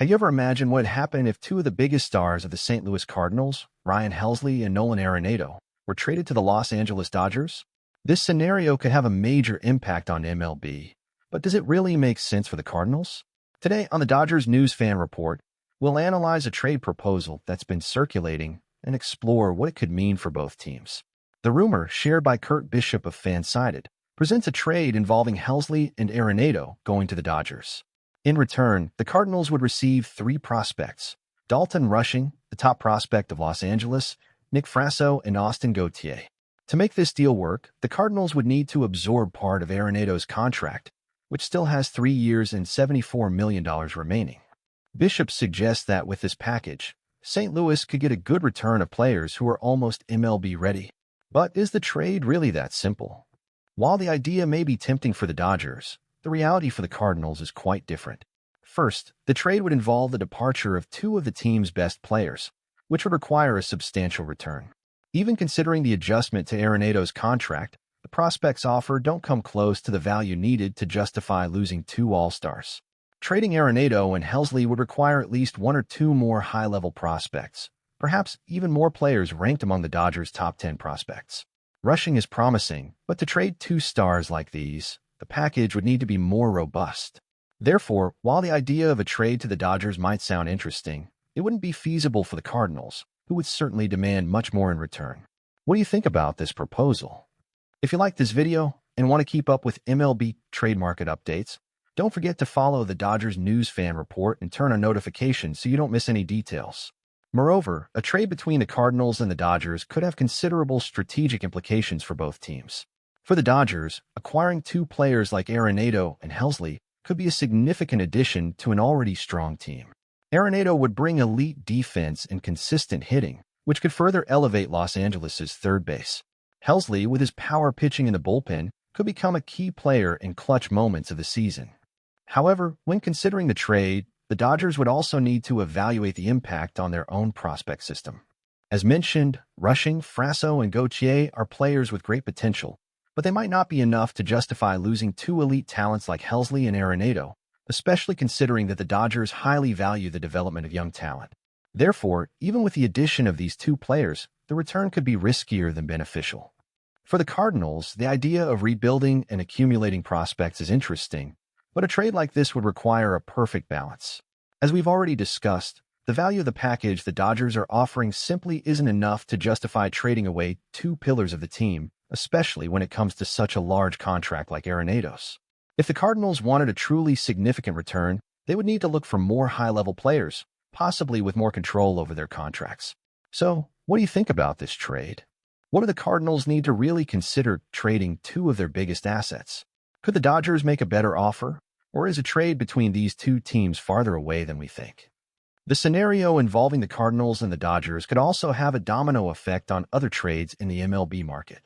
Have you ever imagined what would happen if two of the biggest stars of the St. Louis Cardinals, Ryan Helsley and Nolan Arenado, were traded to the Los Angeles Dodgers? This scenario could have a major impact on MLB, but does it really make sense for the Cardinals? Today on the Dodgers News Fan Report, we'll analyze a trade proposal that's been circulating and explore what it could mean for both teams. The rumor, shared by Kurt Bishop of Fansided, presents a trade involving Helsley and Arenado going to the Dodgers. In return, the Cardinals would receive three prospects: Dalton Rushing, the top prospect of Los Angeles, Nick Frasso, and Austin Gauthier. To make this deal work, the Cardinals would need to absorb part of Arenado's contract, which still has 3 years and $74 million remaining. Bishop suggests that with this package, St. Louis could get a good return of players who are almost MLB ready. But is the trade really that simple? While the idea may be tempting for the Dodgers, the reality for the Cardinals is quite different. First, the trade would involve the departure of two of the team's best players, which would require a substantial return. Even considering the adjustment to Arenado's contract, the prospects offered don't come close to the value needed to justify losing two All-Stars. Trading Arenado and Helsley would require at least one or two more high-level prospects, perhaps even more players ranked among the Dodgers' top 10 prospects. Rushing is promising, but to trade two stars like these, the package would need to be more robust. Therefore, while the idea of a trade to the Dodgers might sound interesting, it wouldn't be feasible for the Cardinals, who would certainly demand much more in return. What do you think about this proposal? If you like this video and want to keep up with MLB trade market updates, don't forget to follow the Dodgers News Fan Report and turn on notifications so you don't miss any details. Moreover, a trade between the Cardinals and the Dodgers could have considerable strategic implications for both teams. For the Dodgers, acquiring two players like Arenado and Helsley could be a significant addition to an already strong team. Arenado would bring elite defense and consistent hitting, which could further elevate Los Angeles' third base. Helsley, with his power pitching in the bullpen, could become a key player in clutch moments of the season. However, when considering the trade, the Dodgers would also need to evaluate the impact on their own prospect system. As mentioned, Rushing, Frasso, and Gauthier are players with great potential, but they might not be enough to justify losing two elite talents like Helsley and Arenado, especially considering that the Dodgers highly value the development of young talent. Therefore, even with the addition of these two players, the return could be riskier than beneficial. For the Cardinals, the idea of rebuilding and accumulating prospects is interesting, but a trade like this would require a perfect balance. As we've already discussed, the value of the package the Dodgers are offering simply isn't enough to justify trading away two pillars of the team, especially when it comes to such a large contract like Arenado's. If the Cardinals wanted a truly significant return, they would need to look for more high-level players, possibly with more control over their contracts. So, what do you think about this trade? What do the Cardinals need to really consider trading two of their biggest assets? Could the Dodgers make a better offer, or is a trade between these two teams farther away than we think? The scenario involving the Cardinals and the Dodgers could also have a domino effect on other trades in the MLB market.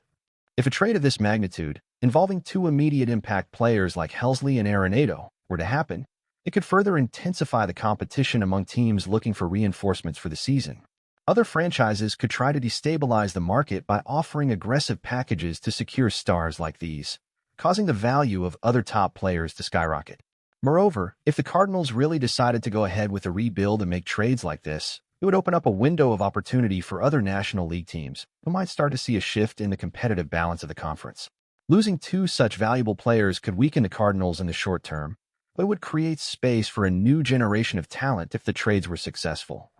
If a trade of this magnitude, involving two immediate impact players like Helsley and Arenado, were to happen, it could further intensify the competition among teams looking for reinforcements for the season. Other franchises could try to destabilize the market by offering aggressive packages to secure stars like these, causing the value of other top players to skyrocket. Moreover, if the Cardinals really decided to go ahead with a rebuild and make trades like this, it would open up a window of opportunity for other National League teams who might start to see a shift in the competitive balance of the conference. Losing two such valuable players could weaken the Cardinals in the short term, but it would create space for a new generation of talent if the trades were successful.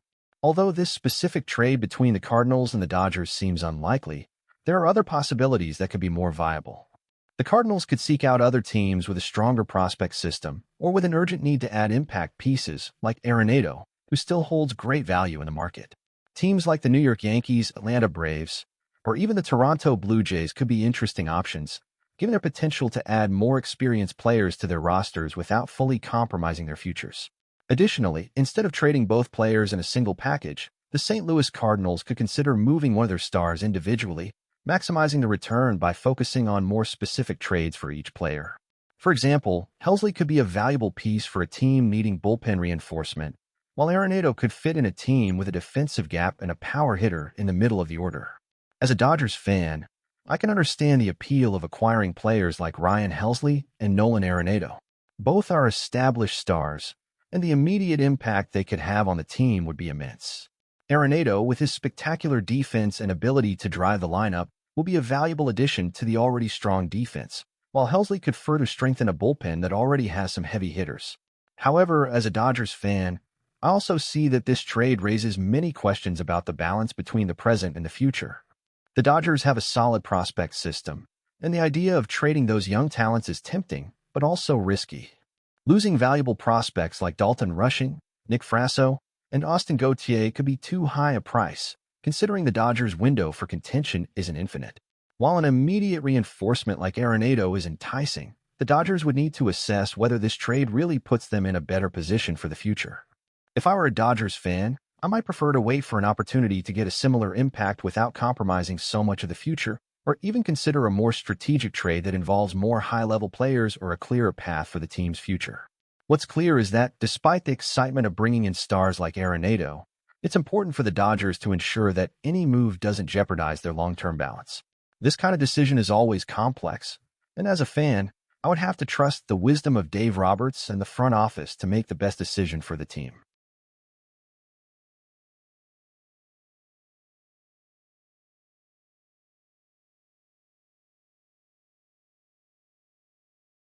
Although this specific trade between the Cardinals and the Dodgers seems unlikely, there are other possibilities that could be more viable. The Cardinals could seek out other teams with a stronger prospect system or with an urgent need to add impact pieces like Arenado, who still holds great value in the market. Teams like the New York Yankees, Atlanta Braves, or even the Toronto Blue Jays could be interesting options, given their potential to add more experienced players to their rosters without fully compromising their futures. Additionally, instead of trading both players in a single package, the St. Louis Cardinals could consider moving one of their stars individually, maximizing the return by focusing on more specific trades for each player. For example, Helsley could be a valuable piece for a team needing bullpen reinforcement, while Arenado could fit in a team with a defensive gap and a power hitter in the middle of the order. As a Dodgers fan, I can understand the appeal of acquiring players like Ryan Helsley and Nolan Arenado. Both are established stars, and the immediate impact they could have on the team would be immense. Arenado, with his spectacular defense and ability to drive the lineup, will be a valuable addition to the already strong defense, while Helsley could further strengthen a bullpen that already has some heavy hitters. However, as a Dodgers fan, I also see that this trade raises many questions about the balance between the present and the future. The Dodgers have a solid prospect system, and the idea of trading those young talents is tempting, but also risky. Losing valuable prospects like Dalton Rushing, Nick Frasso, and Austin Gautier could be too high a price, considering the Dodgers' window for contention isn't infinite. While an immediate reinforcement like Arenado is enticing, the Dodgers would need to assess whether this trade really puts them in a better position for the future. If I were a Dodgers fan, I might prefer to wait for an opportunity to get a similar impact without compromising so much of the future, or even consider a more strategic trade that involves more high-level players or a clearer path for the team's future. What's clear is that, despite the excitement of bringing in stars like Arenado, it's important for the Dodgers to ensure that any move doesn't jeopardize their long-term balance. This kind of decision is always complex, and as a fan, I would have to trust the wisdom of Dave Roberts and the front office to make the best decision for the team.